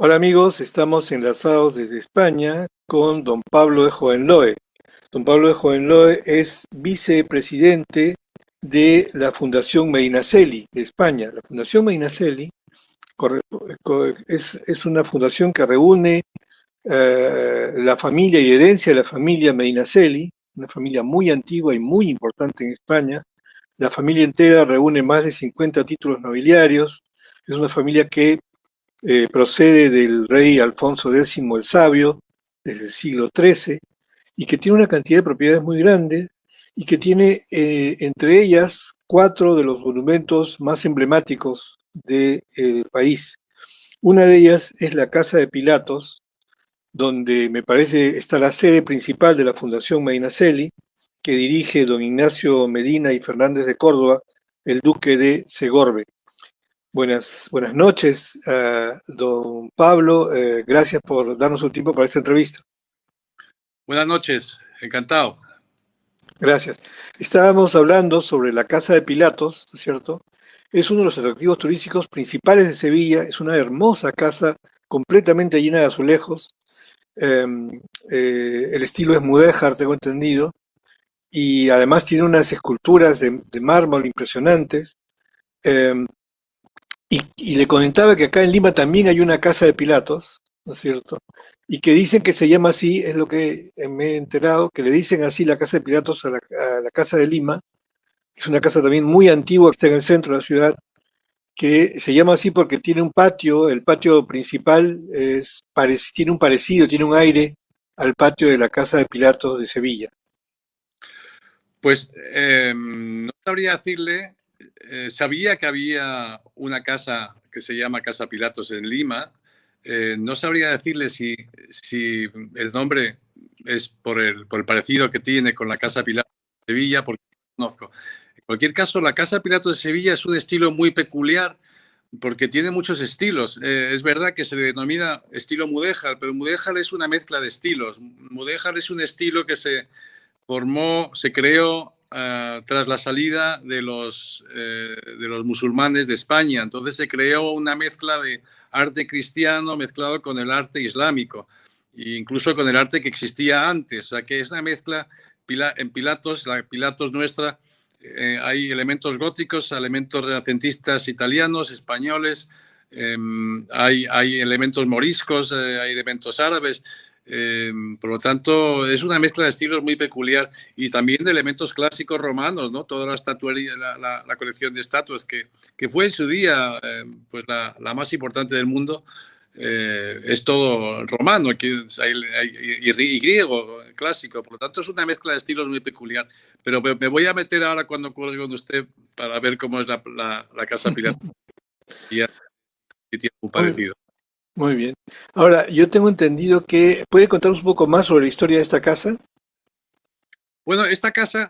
Hola amigos, estamos enlazados desde España con don Pablo de Hohenlohe. Don Pablo de Hohenlohe es vicepresidente de la Fundación Medinaceli de España. La Fundación Medinaceli es una fundación que reúne la familia y herencia de la familia Medinaceli, una familia muy antigua y muy importante en España. La familia entera reúne más de 50 títulos nobiliarios. Es una familia que procede del rey Alfonso X el Sabio, desde el siglo XIII, y que tiene una cantidad de propiedades muy grandes y que tiene entre ellas cuatro de los monumentos más emblemáticos del país. Una de ellas es la Casa de Pilatos, donde me parece está la sede principal de la Fundación Medinaceli, que dirige don Ignacio Medina y Fernández de Córdoba, el duque de Segorbe. Buenas noches, don Pablo. Gracias por darnos un tiempo para esta entrevista. Buenas noches, encantado. Gracias. Estábamos hablando sobre la Casa de Pilatos, ¿no es cierto? Es uno de los atractivos turísticos principales de Sevilla. Es una hermosa casa completamente llena de azulejos. El estilo es mudéjar, tengo entendido. Y además tiene unas esculturas de mármol impresionantes. Eh, y le comentaba que acá en Lima también hay una casa de Pilatos, ¿no es cierto? Y que dicen que se llama así, es lo que me he enterado, que le dicen así la casa de Pilatos a la casa de Lima. Es una casa también muy antigua que está en el centro de la ciudad, que se llama así porque tiene un patio. El patio principal tiene un parecido, tiene un aire al patio de la casa de Pilatos de Sevilla. Pues no sabría decirle, sabía que había una casa que se llama Casa Pilatos en Lima. No sabría decirle si el nombre es por el parecido que tiene con la Casa Pilatos de Sevilla, porque no conozco. En cualquier caso, la Casa Pilatos de Sevilla es un estilo muy peculiar porque tiene muchos estilos. Es verdad que se le denomina estilo mudéjar, pero mudéjar es una mezcla de estilos. Mudéjar es un estilo que se creó tras la salida de los musulmanes de España. Entonces se creó una mezcla de arte cristiano mezclado con el arte islámico, e incluso con el arte que existía antes. O sea, que es una mezcla. En Pilatos, la Pilatos nuestra, hay elementos góticos, elementos renacentistas italianos, españoles, hay elementos moriscos, hay elementos árabes. Por lo tanto, es una mezcla de estilos muy peculiar y también de elementos clásicos romanos, ¿no? Toda la estatuaria, la colección de estatuas que fue en su día pues la más importante del mundo, es todo romano y griego clásico. Por lo tanto, es una mezcla de estilos muy peculiar. Pero me voy a meter ahora cuando cuelgue con usted para ver cómo es la Casa Pilatos. Y tiene un Muy, parecido. muy bien. Ahora, yo tengo entendido que... ¿Puede contarnos un poco más sobre la historia de esta casa? Bueno, esta casa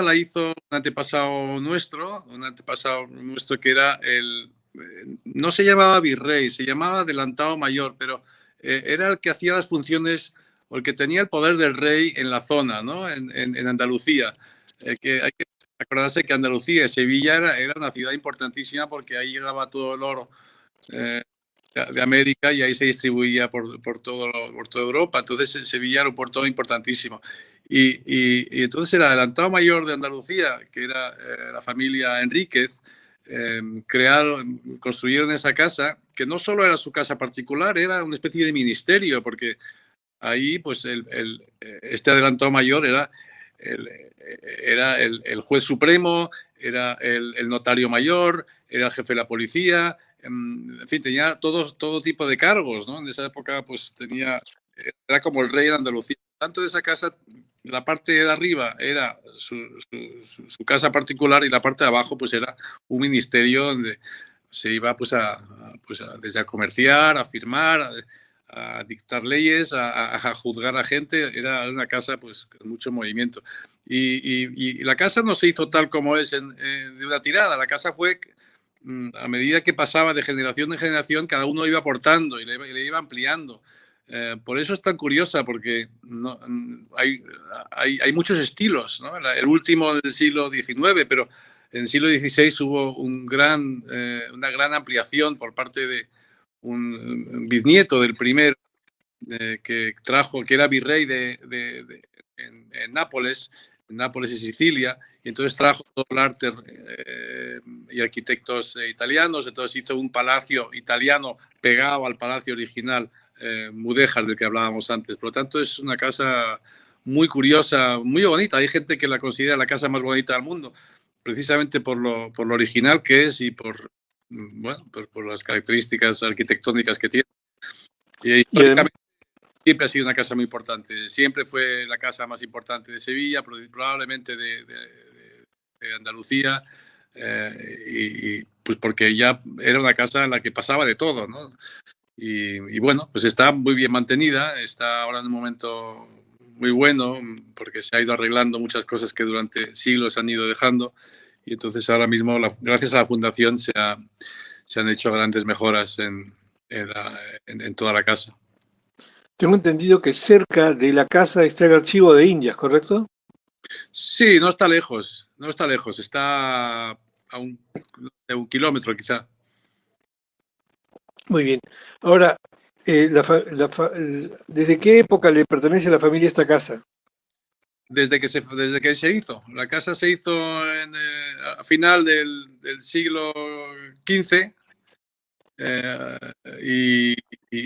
la hizo un antepasado nuestro que era no se llamaba virrey, se llamaba adelantado mayor, pero era el que hacía las funciones o el que tenía el poder del rey en la zona, ¿no? En Andalucía. Que hay que acordarse que Andalucía y Sevilla era una ciudad importantísima porque ahí llegaba todo el oro. eh, de América y ahí se distribuía por toda Europa. Entonces Sevilla era un puerto importantísimo. Y entonces el adelantado mayor de Andalucía, que era la familia Enríquez, construyeron esa casa, que no solo era su casa particular, era una especie de ministerio, porque ahí pues este adelantado mayor era el juez supremo, era el notario mayor, era el jefe de la policía, en fin, tenía todo tipo de cargos, ¿no? En esa época, pues era como el rey de Andalucía. Tanto de esa casa, la parte de arriba era su casa particular y la parte de abajo, pues era un ministerio donde se iba desde a comerciar, a firmar, a dictar leyes, a juzgar a gente. Era una casa pues con mucho movimiento. Y la casa no se hizo tal como es de una tirada. La casa fue a medida que pasaba de generación en generación, cada uno iba aportando y le iba ampliando. Por eso es tan curiosa, porque hay muchos estilos, ¿no? El último del siglo XIX, pero En el siglo XVI hubo una gran ampliación por parte de un bisnieto del primero que era virrey en Nápoles y Sicilia, y entonces trajo todo el arte y arquitectos italianos, entonces hizo un palacio italiano pegado al palacio original Mudéjar del que hablábamos antes. Por lo tanto, es una casa muy curiosa, muy bonita. Hay gente que la considera la casa más bonita del mundo, precisamente por lo original que es y bueno, por las características arquitectónicas que tiene. Y históricamente siempre ha sido una casa muy importante. Siempre fue la casa más importante de Sevilla, probablemente de Andalucía, y pues porque ya era una casa en la que pasaba de todo, ¿no? Y bueno, pues está muy bien mantenida, está ahora en un momento muy bueno, porque se ha ido arreglando muchas cosas que durante siglos se han ido dejando, y entonces ahora mismo, gracias a la Fundación, se han hecho grandes mejoras en toda la casa. Tengo entendido que cerca de la casa está el Archivo de Indias, ¿correcto? Sí, no está lejos, está a un kilómetro quizá. Muy bien. Ahora, ¿desde qué época le pertenece a la familia esta casa? Desde que se hizo. La casa se hizo a final del siglo XV, y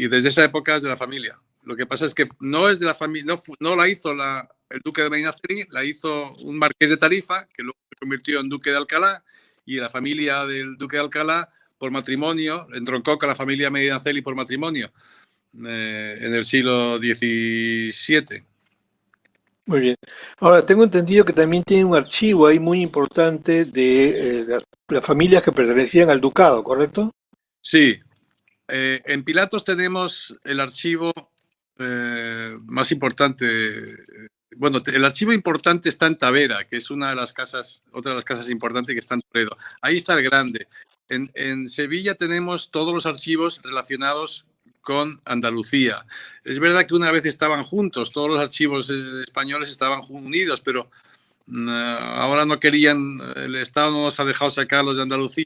desde esa época es de la familia. Lo que pasa es que no es de la familia, no la hizo el duque de Medinaceli, la hizo un marqués de Tarifa, que luego se convirtió en duque de Alcalá, y la familia del duque de Alcalá, por matrimonio, entroncó con la familia Medinaceli por matrimonio en el siglo XVII. Muy bien. Ahora, tengo entendido que también tiene un archivo ahí muy importante de las familias que pertenecían al ducado, ¿correcto? Sí, en Pilatos tenemos el archivo más importante. Bueno, el archivo importante está en Tavera, que es otra de las casas importantes que está en Toledo. Ahí está el grande. En Sevilla tenemos todos los archivos relacionados con Andalucía. Es verdad que una vez estaban juntos, todos los archivos españoles estaban unidos, pero ahora no querían, el Estado no nos ha dejado sacarlos de Andalucía.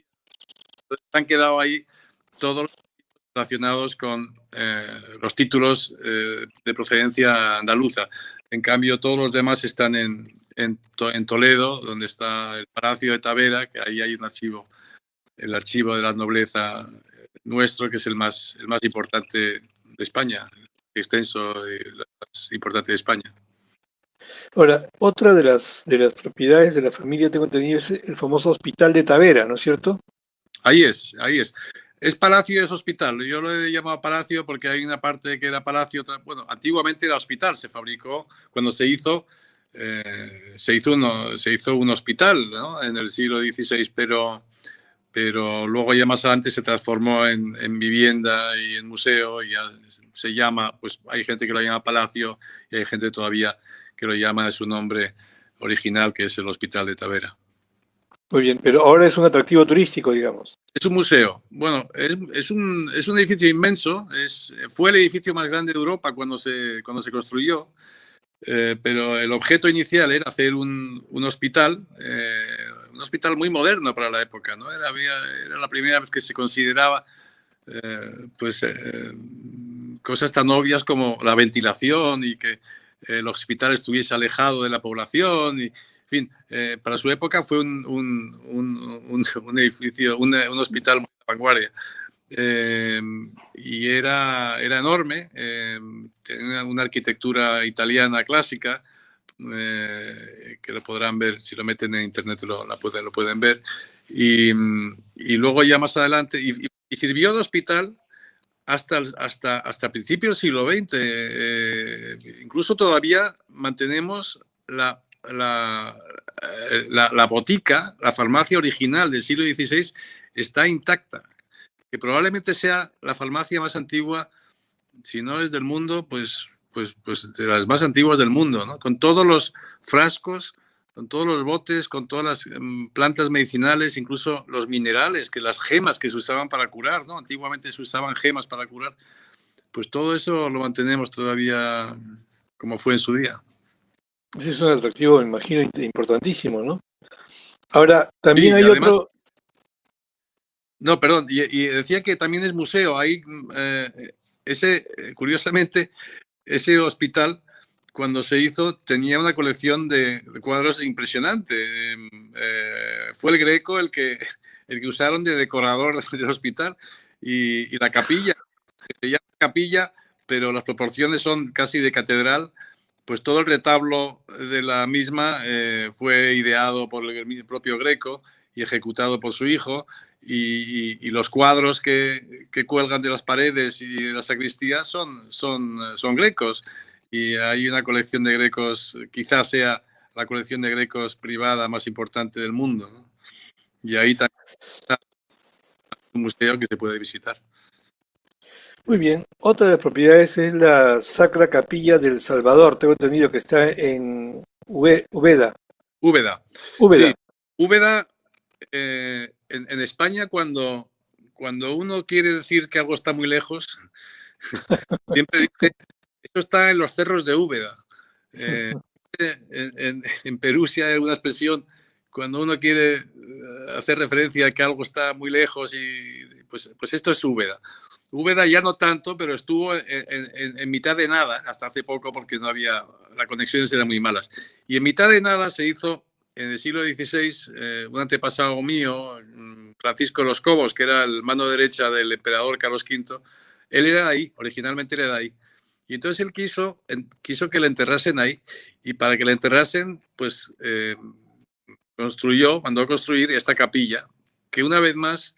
Entonces, han quedado ahí todos los relacionados con los títulos de procedencia andaluza. En cambio, todos los demás están en Toledo, donde está el Palacio de Tavera, que ahí hay un archivo, el archivo de la nobleza nuestro, que es el más importante de España, extenso y el más importante de España. Ahora, otra de las propiedades de la familia, tengo entendido, es el famoso Hospital de Tavera, ¿no es cierto? Ahí es, ahí es. Es palacio y es hospital. Yo lo he llamado palacio porque hay una parte que era palacio, otra, bueno, antiguamente era hospital, se fabricó cuando se hizo un hospital, ¿no? En el siglo XVI, pero luego ya más adelante se transformó en vivienda y en museo, y ya se llama, pues hay gente que lo llama palacio y hay gente todavía que lo llama de su nombre original, que es el Hospital de Tavera. Muy bien, pero ahora es un atractivo turístico, digamos. Es un museo. Bueno, es un edificio inmenso. Fue el edificio más grande de Europa cuando se construyó, pero el objeto inicial era hacer un hospital muy moderno para la época, ¿no? Era la primera vez que se consideraba cosas tan obvias como la ventilación y que el hospital estuviese alejado de la población. Y, en fin, para su época fue un edificio, un hospital muy de vanguardia. Y era enorme, tenía una arquitectura italiana clásica, que lo podrán ver, si lo meten en internet lo pueden ver. Y luego ya más adelante, y sirvió de hospital hasta principios del siglo XX. Incluso todavía mantenemos la botica, la farmacia original del siglo XVI está intacta, que probablemente sea la farmacia más antigua, si no es del mundo, pues de las más antiguas del mundo, ¿no? Con todos los frascos, con todos los botes, con todas las plantas medicinales, incluso los minerales, que las gemas que se usaban para curar, ¿no? Antiguamente se usaban gemas para curar. Pues todo eso lo mantenemos todavía como fue en su día. Ese es un atractivo, me imagino, importantísimo, ¿no? Ahora, también Sí, y hay además, otro, no, perdón, y decía que también es museo. Ahí, curiosamente, ese hospital, cuando se hizo, tenía una colección de cuadros impresionante. Fue el Greco el que usaron de decorador del hospital y la capilla, que se llama capilla, pero las proporciones son casi de catedral. Pues todo el retablo de la misma fue ideado por el propio Greco y ejecutado por su hijo. Y los cuadros que cuelgan de las paredes y de la sacristía son grecos. Y hay una colección de grecos, quizás sea la colección de grecos privada más importante del mundo, ¿no? Y ahí también está un museo que se puede visitar. muy bien, otra de las propiedades es la Sacra Capilla del Salvador. Tengo entendido que está en Úbeda. Úbeda. Sí, Úbeda. Úbeda, en España, cuando uno quiere decir que algo está muy lejos, siempre dice, eso está en los cerros de Úbeda. Eh, en Perú sí hay alguna expresión cuando uno quiere hacer referencia a que algo está muy lejos y pues esto es Úbeda. Úbeda ya no tanto, pero estuvo en mitad de nada hasta hace poco porque no había, las conexiones eran muy malas. Y en mitad de nada se hizo en el siglo XVI un antepasado mío, Francisco de los Cobos, que era el mano derecha del emperador Carlos V. Él era de ahí, originalmente era de ahí. Y entonces él quiso que le enterrasen ahí. Y para que le enterrasen, pues mandó a construir esta capilla, que una vez más,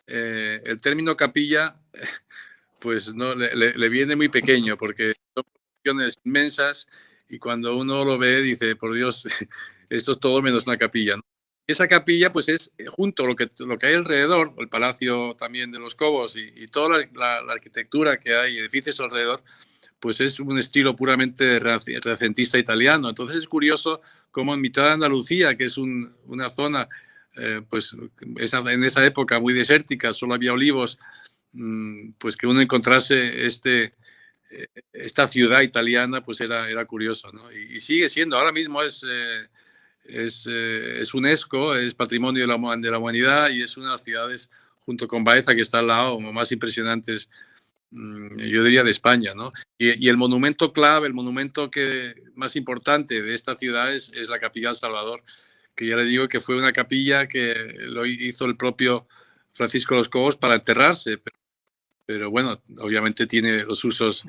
el término capilla, pues no le viene muy pequeño, porque son proporciones inmensas y cuando uno lo ve dice, por Dios, esto es todo menos una capilla, ¿no? Esa capilla, pues es junto a lo que hay alrededor, el palacio también de los Cobos y toda la arquitectura que hay, edificios alrededor, pues es un estilo puramente renacentista italiano. Entonces es curioso cómo en mitad de Andalucía, que es una zona, pues en esa época muy desértica, solo había olivos, pues que uno encontrase esta ciudad italiana, pues era curioso, ¿no? Y sigue siendo, ahora mismo es UNESCO, es Patrimonio de la Humanidad y es una de las ciudades, junto con Baeza, que está al lado, más impresionantes, yo diría, de España, ¿no? Y el monumento clave, el monumento más importante de esta ciudad es la Capilla del Salvador, que ya le digo que fue una capilla que lo hizo el propio Francisco de los Cobos para enterrarse, pero bueno, obviamente tiene los usos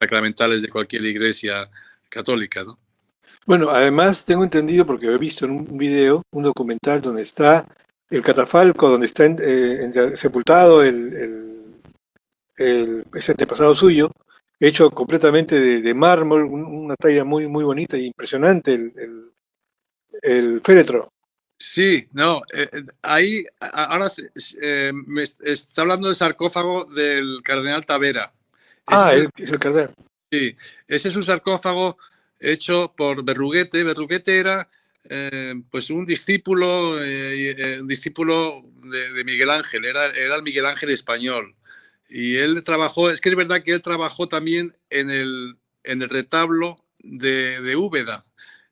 sacramentales de cualquier iglesia católica, ¿no? Bueno, además tengo entendido, porque he visto en un video, un documental donde está el catafalco, donde está sepultado ese antepasado suyo, hecho completamente de mármol, una talla muy, muy bonita e impresionante, el féretro. Sí, no, ahí ahora me está hablando del sarcófago del cardenal Tavera. Ese Ah, es el, es el cardenal. sí, ese es un sarcófago hecho por Berruguete. Berruguete era pues un discípulo de Miguel Ángel, era el Miguel Ángel español. Y él trabajó, es que es verdad que él trabajó también en el retablo de Úbeda.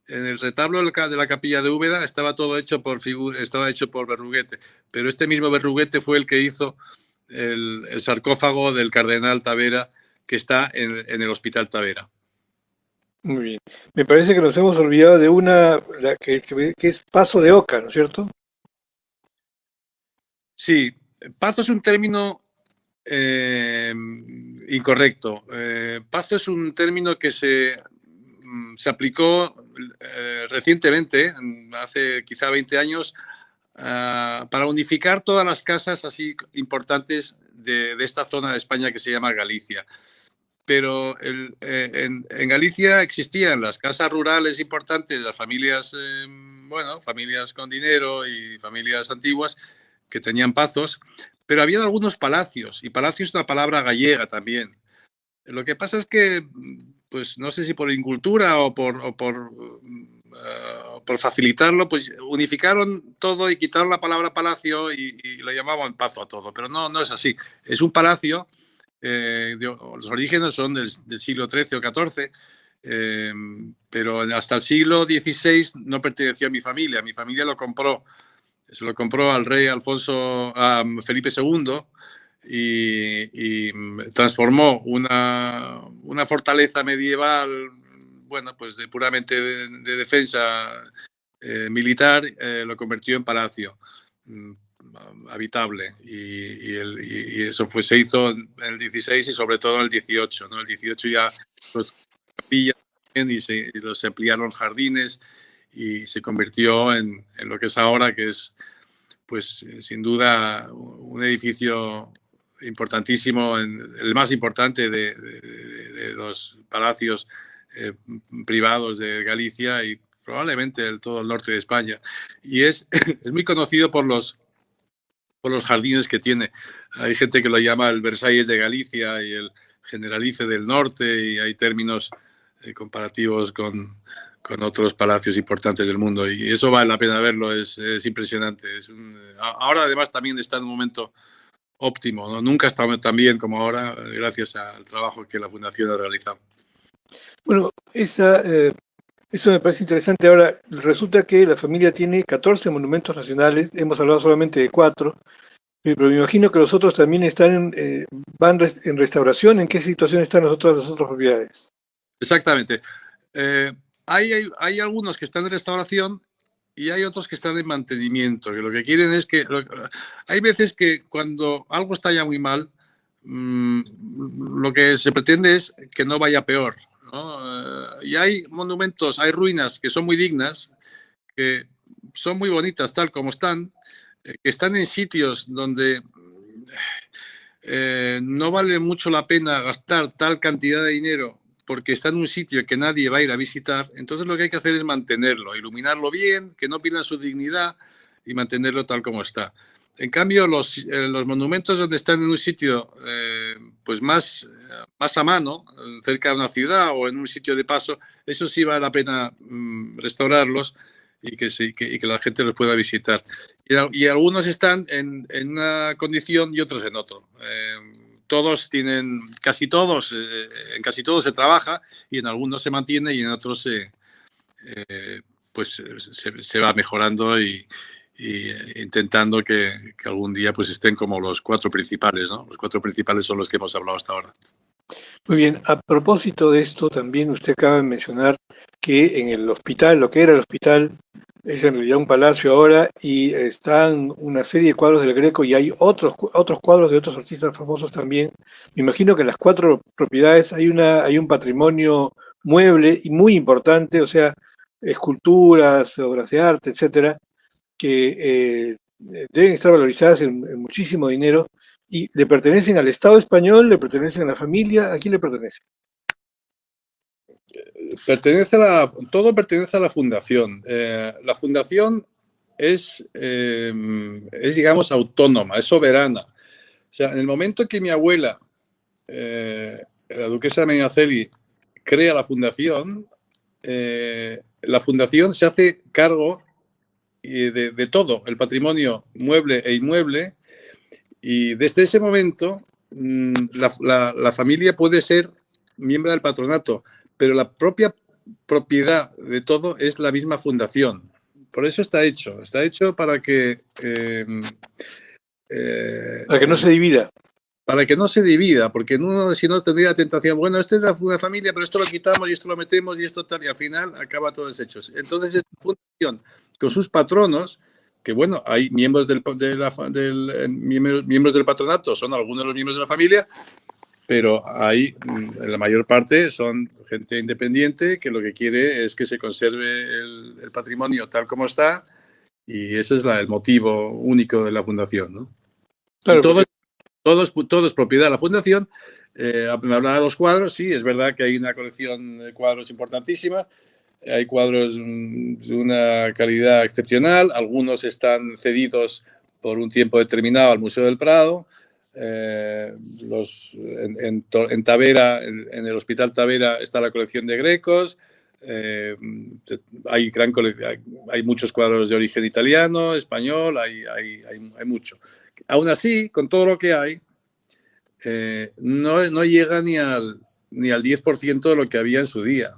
En el retablo de la capilla de Úbeda estaba hecho por Berruguete, pero este mismo Berruguete fue el que hizo el sarcófago del cardenal Tavera, que está en el Hospital Tavera. Muy bien. Me parece que nos hemos olvidado de una, que es Paso de Oca, ¿no es cierto? Sí, pazo es un término incorrecto. Pazo es un término que se aplicó recientemente, hace quizá 20 años, para unificar todas las casas así importantes de esta zona de España que se llama Galicia. Pero en Galicia existían las casas rurales importantes, las familias, bueno, familias con dinero y familias antiguas que tenían pazos, pero había algunos palacios, y palacio es una palabra gallega también. Lo que pasa es que, pues no sé si por incultura o por facilitarlo, pues unificaron todo y quitaron la palabra palacio y lo llamaban pazo a todo, pero no es así. Es un palacio, los orígenes son del siglo XIII o XIV, pero hasta el siglo XVI no perteneció a mi familia. Mi familia lo compró. Se lo compró al rey a Felipe II y transformó una fortaleza medieval, bueno, pues puramente de defensa militar, lo convirtió en palacio habitable y eso se hizo en el 16 y sobre todo en el 18, ¿no? El 18 ya los capillas y los ampliaron jardines y se convirtió en lo que es ahora, que es pues sin duda un edificio importantísimo, el más importante de los palacios privados de Galicia y probablemente de todo el norte de España. Y es muy conocido por los jardines que tiene. Hay gente que lo llama el Versalles de Galicia y el Generalife del Norte, y hay términos comparativos con otros palacios importantes del mundo, y eso vale la pena verlo, es impresionante. Ahora además también está en un momento óptimo, ¿no? Nunca ha estado tan bien como ahora, gracias al trabajo que la Fundación ha realizado. Bueno, eso me parece interesante. Ahora, resulta que la familia tiene 14 monumentos nacionales, hemos hablado solamente de 4, pero me imagino que los otros también van en restauración. ¿En qué situación están las otras propiedades? Exactamente. Hay algunos que están en restauración y hay otros que están en mantenimiento, que lo que quieren es que... hay veces que cuando algo está ya muy mal, lo que se pretende es que no vaya peor, ¿no? Y hay monumentos, hay ruinas que son muy dignas, que son muy bonitas tal como están, que están en sitios donde no vale mucho la pena gastar tal cantidad de dinero porque está en un sitio que nadie va a ir a visitar. Entonces lo que hay que hacer es mantenerlo, iluminarlo bien, que no pierda su dignidad y mantenerlo tal como está. En cambio, los monumentos donde están en un sitio pues más a mano, cerca de una ciudad o en un sitio de paso, eso sí vale la pena restaurarlos y que la gente los pueda visitar. Y algunos están en una condición y otros en otro. Todos tienen, casi todos, en casi todos se trabaja y en algunos se mantiene y en otros pues se va mejorando y intentando que algún día pues estén como los 4 principales, ¿no? Los 4 principales son los que hemos hablado hasta ahora. Muy bien, a propósito de esto, también usted acaba de mencionar que en el hospital, lo que era el hospital, es en realidad un palacio ahora, y están una serie de cuadros del Greco y hay otros cuadros de otros artistas famosos también. Me imagino que en las 4 propiedades hay un patrimonio mueble y muy importante, o sea, esculturas, obras de arte, etcétera, que deben estar valorizadas en muchísimo dinero. ¿Y le pertenecen al Estado español? ¿Le pertenecen a la familia? ¿A quién le pertenece? Todo pertenece a la fundación. La fundación es, digamos, autónoma, es soberana. O sea, en el momento que mi abuela, la duquesa de Medinaceli, crea la fundación se hace cargo de todo, el patrimonio mueble e inmueble, y desde ese momento la familia puede ser miembro del patronato, pero la propia propiedad de todo es la misma fundación. Por eso está hecho para que... Para que no se divida. Para que no se divida, porque uno, si no, tendría la tentación, bueno, esta es una familia, pero esto lo quitamos y esto lo metemos y esto tal, y al final acaba todo deshecho. Entonces, es una fundación con sus patronos, que bueno, hay miembros miembros del patronato, son algunos de los miembros de la familia, pero hay, en la mayor parte, son gente independiente que lo que quiere es que se conserve el patrimonio tal como está, y ese es el motivo único de la fundación, ¿no? Claro, Todo es propiedad de la fundación. Me hablaba de los cuadros, sí, es verdad que hay una colección de cuadros importantísima. Hay cuadros de una calidad excepcional. Algunos están cedidos por un tiempo determinado al Museo del Prado. En Tavera, en el Hospital Tavera, está la colección de Grecos. Hay muchos cuadros de origen italiano, español, hay mucho. Aún así, con todo lo que hay, no llega ni al 10% de lo que había en su día.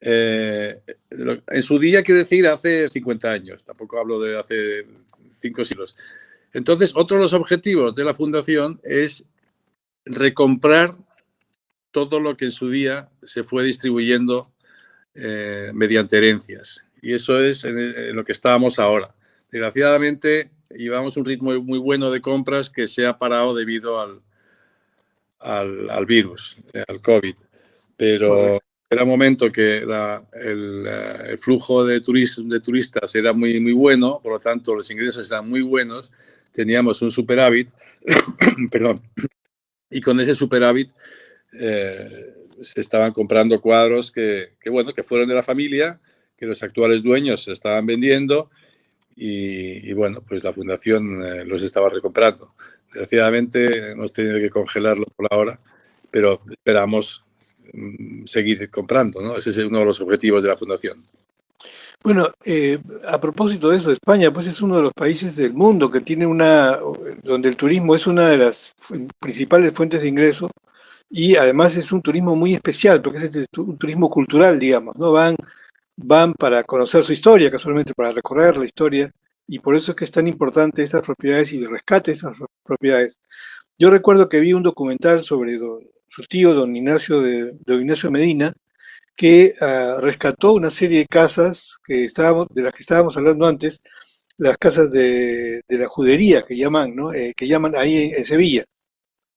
En su día, quiero decir, hace 50 años, tampoco hablo de hace 5 siglos. Entonces, otro de los objetivos de la fundación es recomprar todo lo que en su día se fue distribuyendo mediante herencias. Y eso es en lo que estábamos ahora. Desgraciadamente, llevamos un ritmo muy bueno de compras que se ha parado debido al virus, al COVID. Pero era un momento que el flujo de turistas era muy, muy bueno, por lo tanto los ingresos eran muy buenos, teníamos un superávit, perdón, y con ese superávit se estaban comprando cuadros bueno, que fueron de la familia, que los actuales dueños se estaban vendiendo y bueno, pues la fundación los estaba recomprando. Desgraciadamente hemos tenido que congelarlo por ahora, pero esperamos seguir comprando, ¿no? Ese es uno de los objetivos de la fundación. Bueno, a propósito de eso, España pues es uno de los países del mundo que tiene donde el turismo es una de las principales fuentes de ingreso y además es un turismo muy especial porque es un turismo cultural, digamos, ¿no? Van para conocer su historia, casualmente para recorrer la historia y por eso es que es tan importante estas propiedades y el rescate de estas propiedades. Yo recuerdo que vi un documental sobre su tío, don Ignacio Medina, que rescató una serie de casas de las que estábamos hablando antes, las casas de la judería que llaman, ¿no? Que llaman ahí en Sevilla.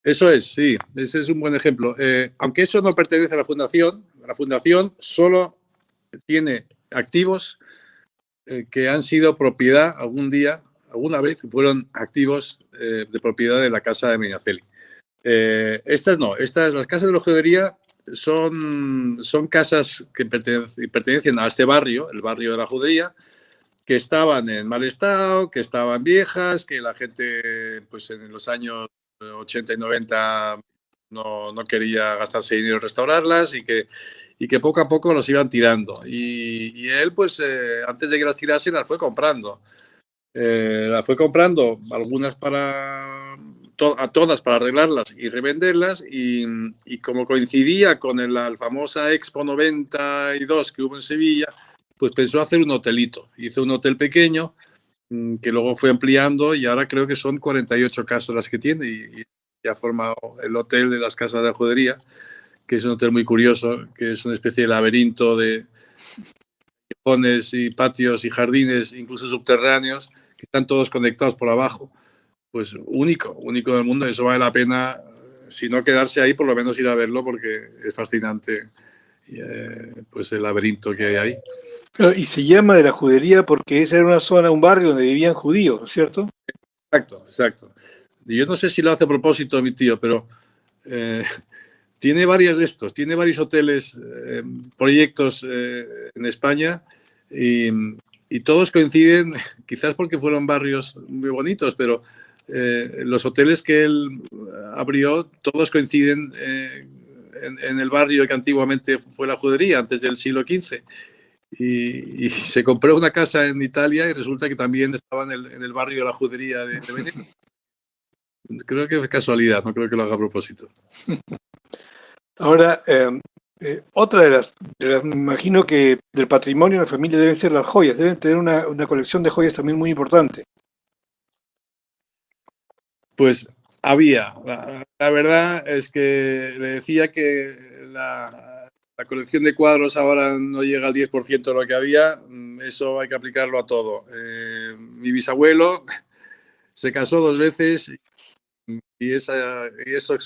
Eso es, sí, ese es un buen ejemplo. Aunque eso no pertenece a la fundación solo tiene activos que han sido propiedad alguna vez, fueron activos de propiedad de la casa de Medinaceli. Estas no, las casas de la judería son casas que pertenecen a este barrio, el barrio de la judería, que estaban en mal estado, que estaban viejas, que la gente pues en los años 80 y 90 no quería gastarse dinero en restaurarlas y que poco a poco los iban tirando. Y él, pues, antes de que las tirasen, las fue comprando. Las fue comprando, algunas a todas para arreglarlas y revenderlas. Y como coincidía con la famosa Expo 92 que hubo en Sevilla, pues pensó hacer un hotelito. Hizo un hotel pequeño que luego fue ampliando y ahora creo que son 48 casas las que tiene y ha formado el hotel de las casas de la judería, que es un hotel muy curioso, que es una especie de laberinto de callejones y patios y jardines, incluso subterráneos, que están todos conectados por abajo. Pues único en el mundo. Eso vale la pena, si no quedarse ahí, por lo menos ir a verlo porque es fascinante pues el laberinto que hay ahí. Claro, y se llama de la judería porque esa era una zona, un barrio donde vivían judíos, ¿no es cierto? Exacto, exacto. Y yo no sé si lo hace a propósito mi tío, pero tiene varios de estos, tiene varios hoteles, proyectos en España y todos coinciden, quizás porque fueron barrios muy bonitos, pero los hoteles que él abrió, todos coinciden en el barrio que antiguamente fue la judería, antes del siglo XV. Y se compró una casa en Italia y resulta que también estaba en el barrio de la judería de Venecia. Creo que es casualidad, no creo que lo haga a propósito. Ahora, otra me imagino que del patrimonio de la familia deben ser las joyas, deben tener una colección de joyas también muy importante. Pues había. La verdad es que le decía que la colección de cuadros ahora no llega al 10% de lo que había. Eso hay que aplicarlo a todo. Mi bisabuelo se casó 2 veces y eso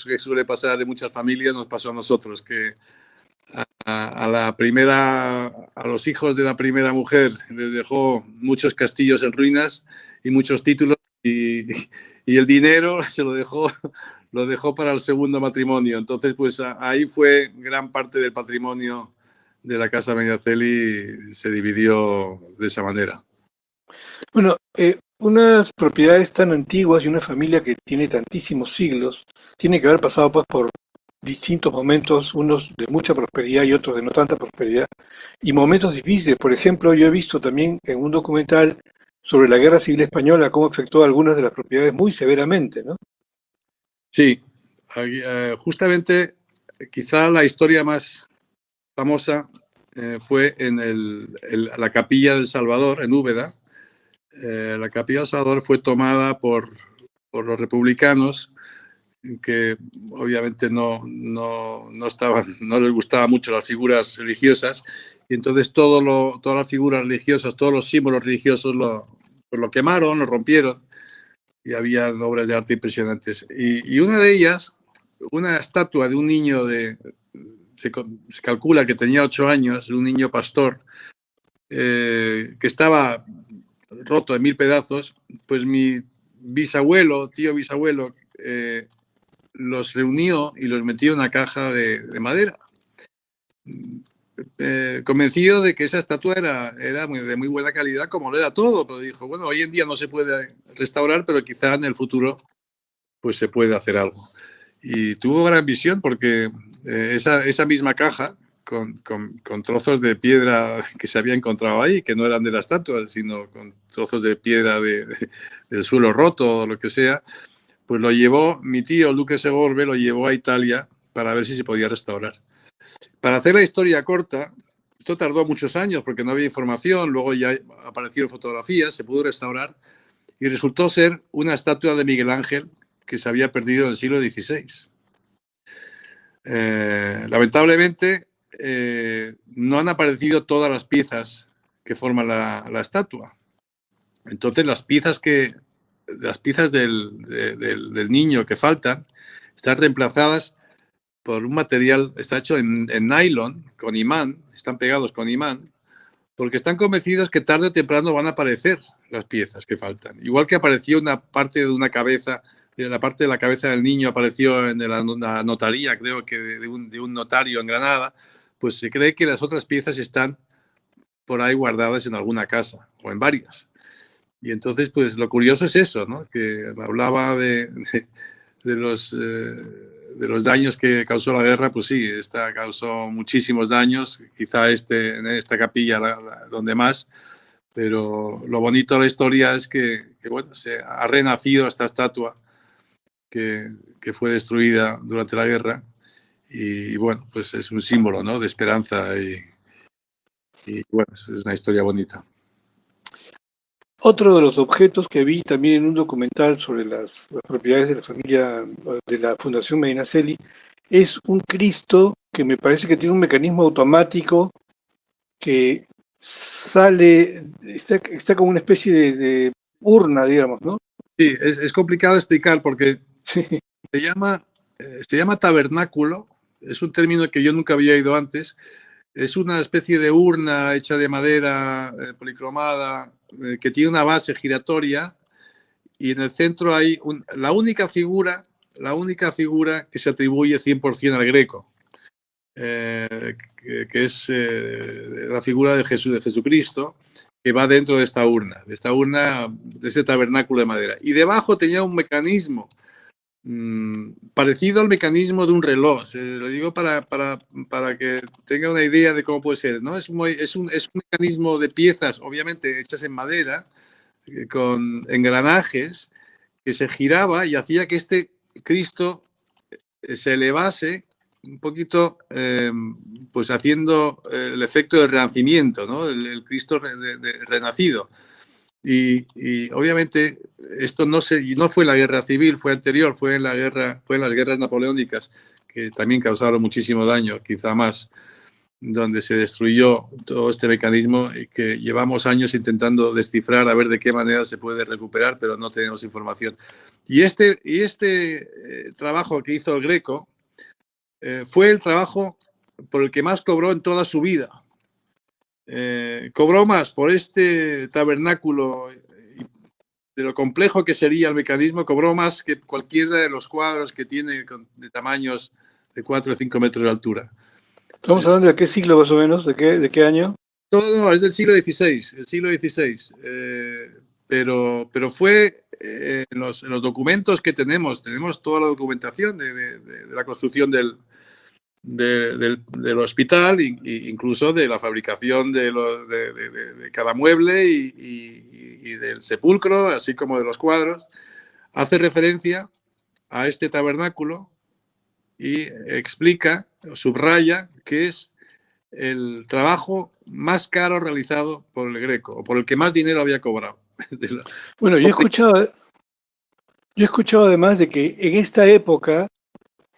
que suele pasar en muchas familias nos pasó a nosotros, que a los hijos de la primera mujer les dejó muchos castillos en ruinas y muchos títulos y el dinero lo dejó para el segundo matrimonio. Entonces, pues ahí fue gran parte del patrimonio de la casa Medinaceli, se dividió de esa manera. Bueno, unas propiedades tan antiguas y una familia que tiene tantísimos siglos, tiene que haber pasado pues por distintos momentos, unos de mucha prosperidad y otros de no tanta prosperidad, y momentos difíciles. Por ejemplo, yo he visto también en un documental sobre la Guerra Civil Española cómo afectó a algunas de las propiedades muy severamente, ¿no? Sí, justamente quizá la historia más famosa fue en la Capilla del Salvador, en Úbeda. La Capilla del Salvador fue tomada por los republicanos, que obviamente no les gustaban mucho las figuras religiosas, y entonces todas las figuras religiosas, todos los símbolos religiosos lo quemaron, lo rompieron, y había obras de arte impresionantes. Y una de ellas, una estatua de un niño se calcula que tenía 8 años, un niño pastor, que estaba roto en 1000 pedazos, pues mi tío bisabuelo, los reunió y los metió en una caja de madera, convencido de que esa estatua era de muy buena calidad, como lo era todo, pero dijo, bueno, hoy en día no se puede restaurar, pero quizá en el futuro pues se puede hacer algo. Y tuvo gran visión, porque esa misma caja, con trozos de piedra que se había encontrado ahí, que no eran de la estatua, sino con trozos de piedra del suelo roto o lo que sea, pues lo llevó, mi tío Luque Segorbe lo llevó a Italia para ver si se podía restaurar. Para hacer la historia corta, esto tardó muchos años porque no había información, luego ya aparecieron fotografías, se pudo restaurar, y resultó ser una estatua de Miguel Ángel que se había perdido en el siglo XVI. Lamentablemente, no han aparecido todas las piezas que forman la estatua. Entonces, las piezas del niño que faltan están reemplazadas por un material, está hecho en nylon, con imán, están pegados con imán, porque están convencidos que tarde o temprano van a aparecer las piezas que faltan. Igual que apareció una parte de una cabeza, la parte de la cabeza del niño apareció en la notaría, creo que de un notario en Granada, pues se cree que las otras piezas están por ahí guardadas en alguna casa o en varias. Y entonces, pues lo curioso es eso, ¿no? Que hablaba de los daños que causó la guerra. Pues sí, esta causó muchísimos daños, quizá en esta capilla donde más, pero lo bonito de la historia es que bueno, se ha renacido esta estatua que fue destruida durante la guerra, y bueno, pues es un símbolo, ¿no?, de esperanza, y bueno, es una historia bonita. Otro de los objetos que vi también en un documental sobre las propiedades de la familia de la Fundación Medinaceli es un Cristo que me parece que tiene un mecanismo automático que sale, está como una especie de urna, digamos, ¿no? Sí, es complicado de explicar porque Sí. se llama tabernáculo, es un término que yo nunca había oído antes. Es una especie de urna hecha de madera policromada, que tiene una base giratoria, y en el centro hay la única figura que se atribuye 100% al Greco, que es la figura de Jesucristo, que va dentro de esta urna, de este tabernáculo de madera. Y debajo tenía un mecanismo parecido al mecanismo de un reloj. Lo digo para que tenga una idea de cómo puede ser, ¿no? Es un mecanismo de piezas, obviamente hechas en madera, con engranajes, que se giraba y hacía que este Cristo se elevase un poquito, pues haciendo el efecto del renacimiento, ¿no? El Cristo renacido. Y obviamente esto no fue la guerra civil, fue anterior, fue en las guerras napoleónicas, que también causaron muchísimo daño, quizá más, donde se destruyó todo este mecanismo, y que llevamos años intentando descifrar a ver de qué manera se puede recuperar, pero no tenemos información. Y este trabajo que hizo el Greco fue el trabajo por el que más cobró en toda su vida. Cobró más por este tabernáculo, de lo complejo que sería el mecanismo, cobró más que cualquiera de los cuadros que tiene de tamaños de 4 o 5 metros de altura. Estamos hablando de qué siglo más o menos, de qué año. No, es del siglo XVI, pero fue en los documentos que tenemos toda la documentación de la construcción del hospital, incluso de la fabricación de cada mueble y del sepulcro, así como de los cuadros. Hace referencia a este tabernáculo y explica, subraya, que es el trabajo más caro realizado por el Greco, o por el que más dinero había cobrado. Bueno, yo he escuchado además de que en esta época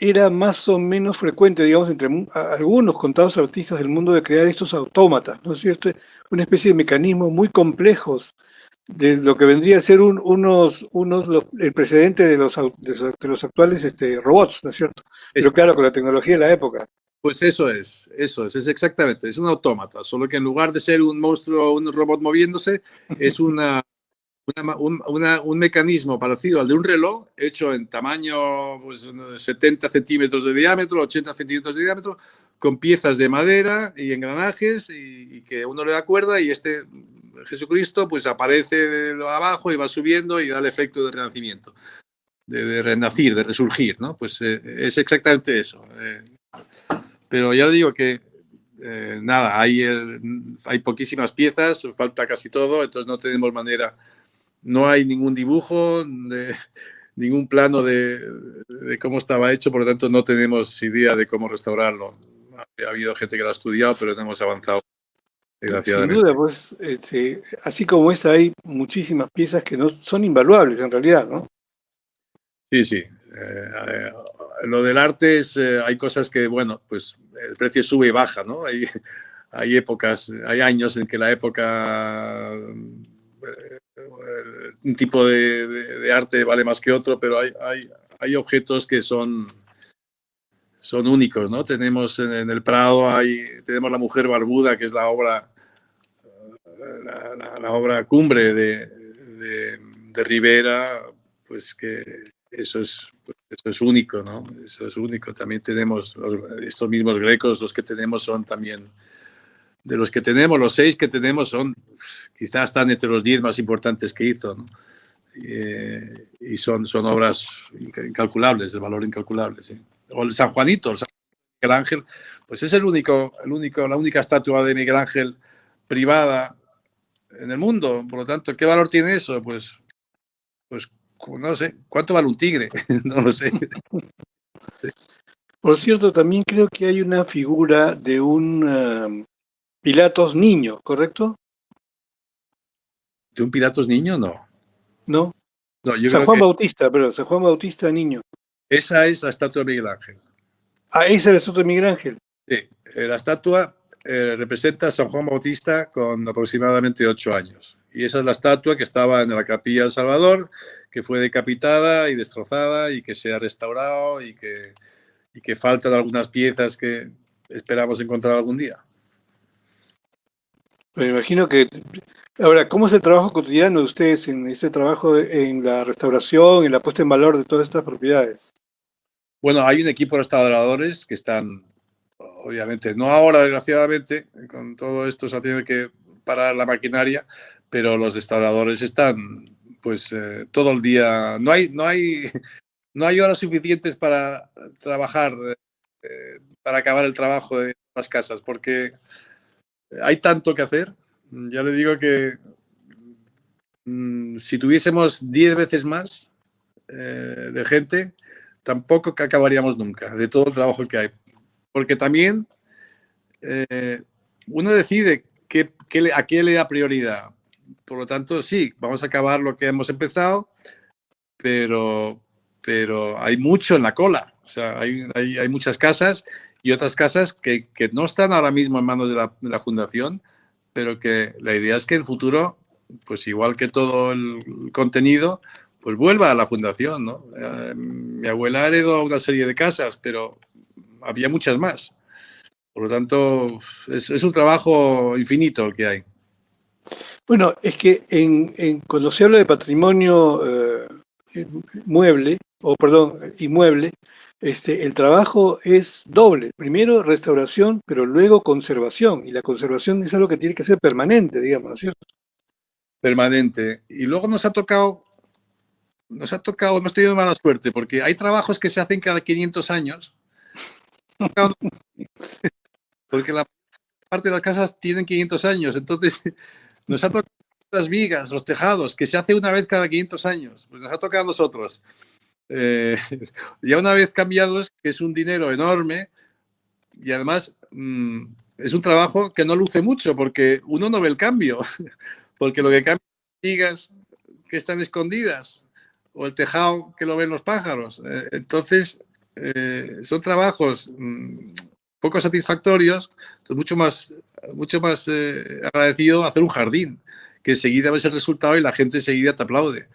era más o menos frecuente, digamos, entre algunos contados artistas del mundo de crear estos autómatas, ¿no es cierto? Una especie de mecanismos muy complejos de lo que vendría a ser el precedente de los actuales robots, ¿no es cierto? Pero claro, con la tecnología de la época. Pues es exactamente, es un autómata, solo que en lugar de ser un monstruo o un robot moviéndose, es un mecanismo parecido al de un reloj, hecho en tamaño pues, 70 centímetros de diámetro, 80 centímetros de diámetro, con piezas de madera y engranajes, y que uno le da cuerda y este Jesucristo pues aparece de abajo y va subiendo y da el efecto de renacimiento, de renacir, de resurgir, ¿no? Pues es exactamente eso. Pero ya digo que nada, hay poquísimas piezas, falta casi todo, entonces no tenemos manera. No hay ningún dibujo, ningún plano de cómo estaba hecho, por lo tanto no tenemos idea de cómo restaurarlo. Ha habido gente que lo ha estudiado, pero no hemos avanzado, Sin desgraciadamente. duda, pues, así como esta, hay muchísimas piezas que no son invaluables en realidad, ¿no? Sí, sí. Lo del arte es, hay cosas que, bueno, pues el precio sube y baja, ¿no? Hay épocas, hay años en que la época, un tipo de arte vale más que otro, pero hay objetos que son únicos, ¿no? Tenemos en el Prado, tenemos La Mujer Barbuda, que es la obra, la obra cumbre de Rivera, pues que eso es único, ¿no? Eso es único. También tenemos estos mismos Grecos, los que tenemos son también, de los que tenemos, los 6 que tenemos son, quizás están entre los 10 más importantes que hizo, ¿no? Y son obras incalculables, de valor incalculable, ¿sí? O el San Juanito, el San Miguel Ángel, pues es la única estatua de Miguel Ángel privada en el mundo. Por lo tanto, ¿qué valor tiene eso? Pues no sé, ¿cuánto vale un tigre? No lo sé. Por cierto, también creo que hay una figura de un Pilatos niño, ¿correcto? ¿De un Pilatos niño? No. ¿No? No, yo San creo Juan que Bautista, pero San Juan Bautista niño. esa es la estatua de Miguel Ángel. Ah, ese era el de Miguel Ángel. Sí, la estatua representa a San Juan Bautista con aproximadamente 8 años. Y esa es la estatua que estaba en la Capilla del Salvador, que fue decapitada y destrozada y que se ha restaurado y que faltan algunas piezas que esperamos encontrar algún día. Me imagino que... Ahora, ¿cómo es el trabajo cotidiano de ustedes en este trabajo en la restauración, en la puesta en valor de todas estas propiedades? Bueno, hay un equipo de restauradores que están, obviamente, no ahora, desgraciadamente, con todo esto se ha tenido que parar la maquinaria, pero los restauradores están, pues, todo el día. No hay horas suficientes para trabajar, para acabar el trabajo de las casas, porque hay tanto que hacer. Ya le digo que si tuviésemos 10 veces más de gente, tampoco que acabaríamos nunca de todo el trabajo que hay. Porque también uno decide a qué le da prioridad. Por lo tanto, sí, vamos a acabar lo que hemos empezado, pero, pero hay mucho en la cola. O sea, hay muchas casas y otras casas que no están ahora mismo en manos de la fundación, pero que la idea es que en el futuro, pues igual que todo el contenido, pues vuelva a la fundación, ¿no? Mi abuela heredó una serie de casas, pero había muchas más. Por lo tanto, es un trabajo infinito el que hay. Bueno, es que cuando se habla de patrimonio mueble, o perdón, inmueble, el trabajo es doble. Primero restauración, pero luego conservación. Y la conservación es algo que tiene que ser permanente, digamos, ¿no es cierto? Permanente. Y luego hemos tenido mala suerte, porque hay trabajos que se hacen cada 500 años, porque la parte de las casas tienen 500 años. Entonces, nos ha tocado las vigas, los tejados, que se hace una vez cada 500 años. Pues nos ha tocado a nosotros. Eh, ya una vez cambiados, que es un dinero enorme, y además es un trabajo que no luce mucho porque uno no ve el cambio, porque lo que cambia son vigas que están escondidas o el tejado que lo ven los pájaros. Entonces, son trabajos poco satisfactorios, entonces mucho más agradecido hacer un jardín, que enseguida ves el resultado y la gente enseguida te aplaude.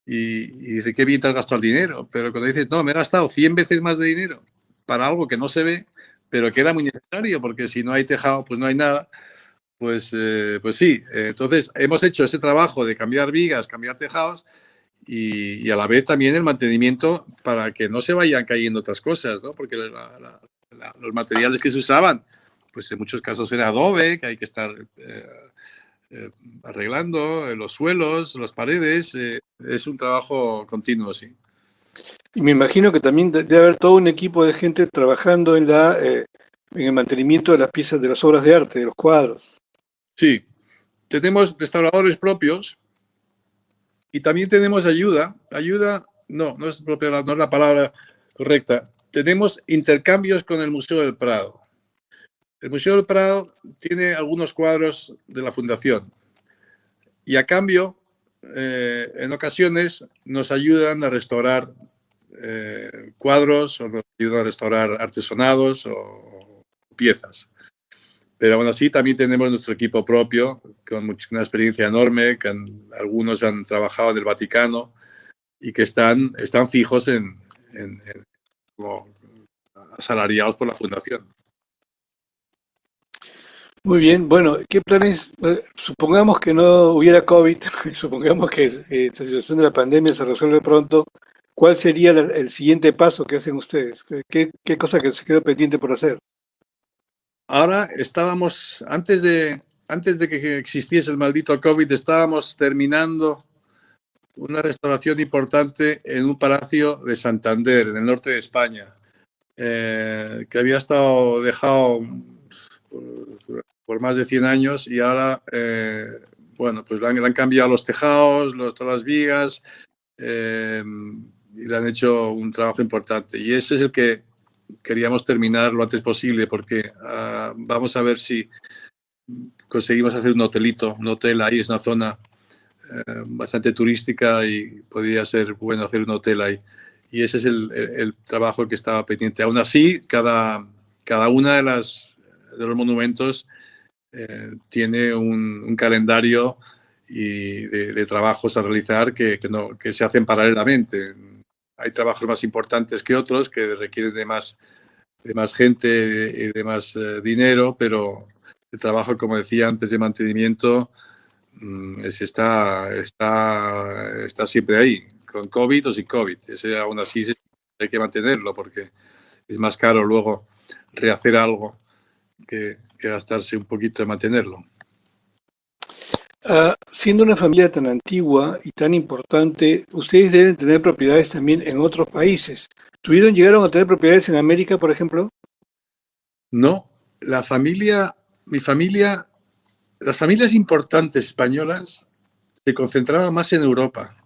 Y dice, qué bien te has gastado el dinero. Pero cuando dices, no, me he gastado 100 veces más de dinero para algo que no se ve, pero que era muy necesario, porque si no hay tejado, pues no hay nada. Pues sí, entonces hemos hecho ese trabajo de cambiar vigas, cambiar tejados y a la vez también el mantenimiento para que no se vayan cayendo otras cosas, ¿no? Porque los materiales que se usaban, pues en muchos casos era adobe, que hay que estar arreglando los suelos, las paredes. Es un trabajo continuo, sí. Y me imagino que también debe haber todo un equipo de gente trabajando en el mantenimiento de las piezas, de las obras de arte, de los cuadros. Sí, tenemos restauradores propios y también tenemos ayuda. Ayuda, no, no es propia, no es la palabra correcta. Tenemos intercambios con el Museo del Prado. El Museo del Prado tiene algunos cuadros de la Fundación y a cambio, en ocasiones, nos ayudan a restaurar cuadros o nos ayudan a restaurar artesonados o piezas. Pero aún así también tenemos nuestro equipo propio, con una experiencia enorme, que algunos han trabajado en el Vaticano y que están fijos como asalariados por la Fundación. Muy bien, bueno, ¿qué planes? Supongamos que no hubiera COVID, supongamos que esta situación de la pandemia se resuelve pronto. ¿Cuál sería el siguiente paso que hacen ustedes? ¿Qué cosa que se quedó pendiente por hacer? Ahora estábamos, antes de que existiese el maldito COVID, estábamos terminando una restauración importante en un palacio de Santander, en el norte de España, que había estado dejado por más de 100 años y ahora, bueno, pues le han cambiado los tejados, todas las vigas y le han hecho un trabajo importante. Y ese es el que queríamos terminar lo antes posible porque vamos a ver si conseguimos hacer un hotelito, un hotel ahí, es una zona bastante turística y podría ser bueno hacer un hotel ahí. Y ese es el trabajo que estaba pendiente. Aún así, cada una de los monumentos tiene un calendario y de trabajos a realizar que se hacen paralelamente. Hay trabajos más importantes que otros que requieren de más gente y de más dinero, pero el trabajo, como decía antes, de mantenimiento está siempre ahí, con COVID o sin COVID. Ese aún así hay que mantenerlo porque es más caro luego rehacer algo que gastarse un poquito en mantenerlo. Siendo una familia tan antigua y tan importante, ustedes deben tener propiedades también en otros países. ¿Llegaron a tener propiedades en América, por ejemplo? No, mi familia, las familias importantes españolas se concentraban más en Europa.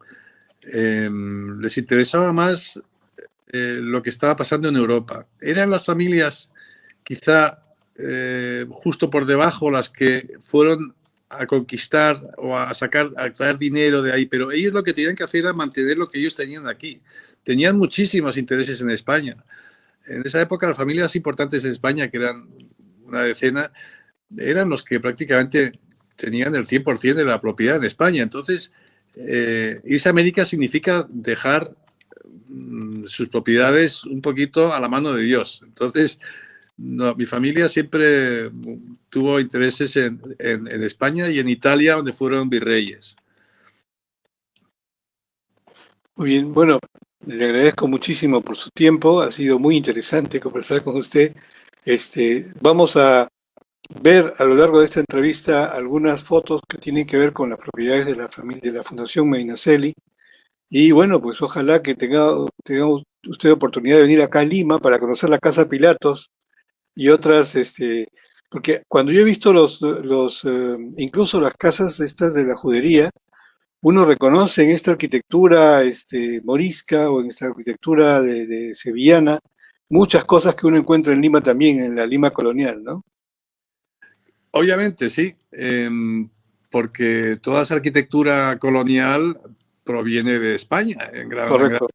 Les interesaba más lo que estaba pasando en Europa. Eran las familias quizá justo por debajo las que fueron a conquistar o a traer dinero de ahí, pero ellos lo que tenían que hacer era mantener lo que ellos tenían aquí. Tenían muchísimos intereses en España. En esa época las familias importantes en España, que eran una decena, eran los que prácticamente tenían el 100% de la propiedad en España. Entonces, irse a América significa dejar sus propiedades un poquito a la mano de Dios. Entonces, no, mi familia siempre tuvo intereses en España y en Italia, donde fueron virreyes. Muy bien, bueno, le agradezco muchísimo por su tiempo, ha sido muy interesante conversar con usted. Vamos a ver a lo largo de esta entrevista algunas fotos que tienen que ver con las propiedades de la familia de la Fundación Medinaceli. Y bueno, pues ojalá que tenga usted oportunidad de venir acá a Lima para conocer la Casa Pilatos y otras, porque cuando yo he visto incluso las casas estas de la judería, uno reconoce en esta arquitectura morisca o en esta arquitectura de sevillana muchas cosas que uno encuentra en Lima también, en la Lima colonial, ¿no? Obviamente, sí, porque toda esa arquitectura colonial proviene de España. Correcto,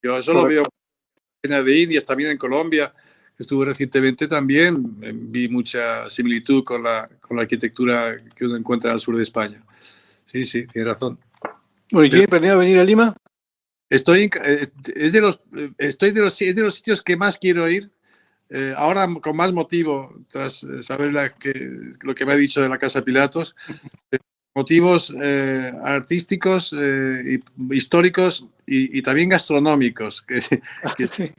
Yo eso lo veo correcto. de Indias, también en Colombia. Estuve recientemente también, vi mucha similitud con la arquitectura que uno encuentra al sur de España. Sí, sí, tiene razón. Bueno, ¿y Pero tiene planeado venir a Lima? es de los sitios que más quiero ir. Ahora con más motivo, tras saber lo que me ha dicho de la Casa Pilatos, motivos artísticos, históricos y también gastronómicos, que Sí.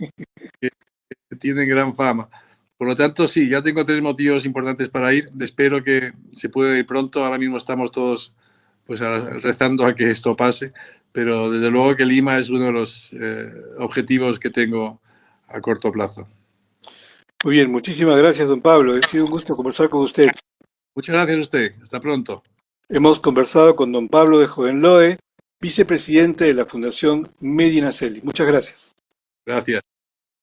tienen gran fama. Por lo tanto, sí, ya tengo 3 motivos importantes para ir. Espero que se pueda ir pronto. Ahora mismo estamos todos pues rezando a que esto pase, pero desde luego que Lima es uno de los objetivos que tengo a corto plazo. Muy bien, muchísimas gracias, don Pablo. Ha sido un gusto conversar con usted. Muchas gracias a usted. Hasta pronto. Hemos conversado con don Pablo de Hohenlohe, vicepresidente de la Fundación Medinaceli. Muchas gracias. Gracias.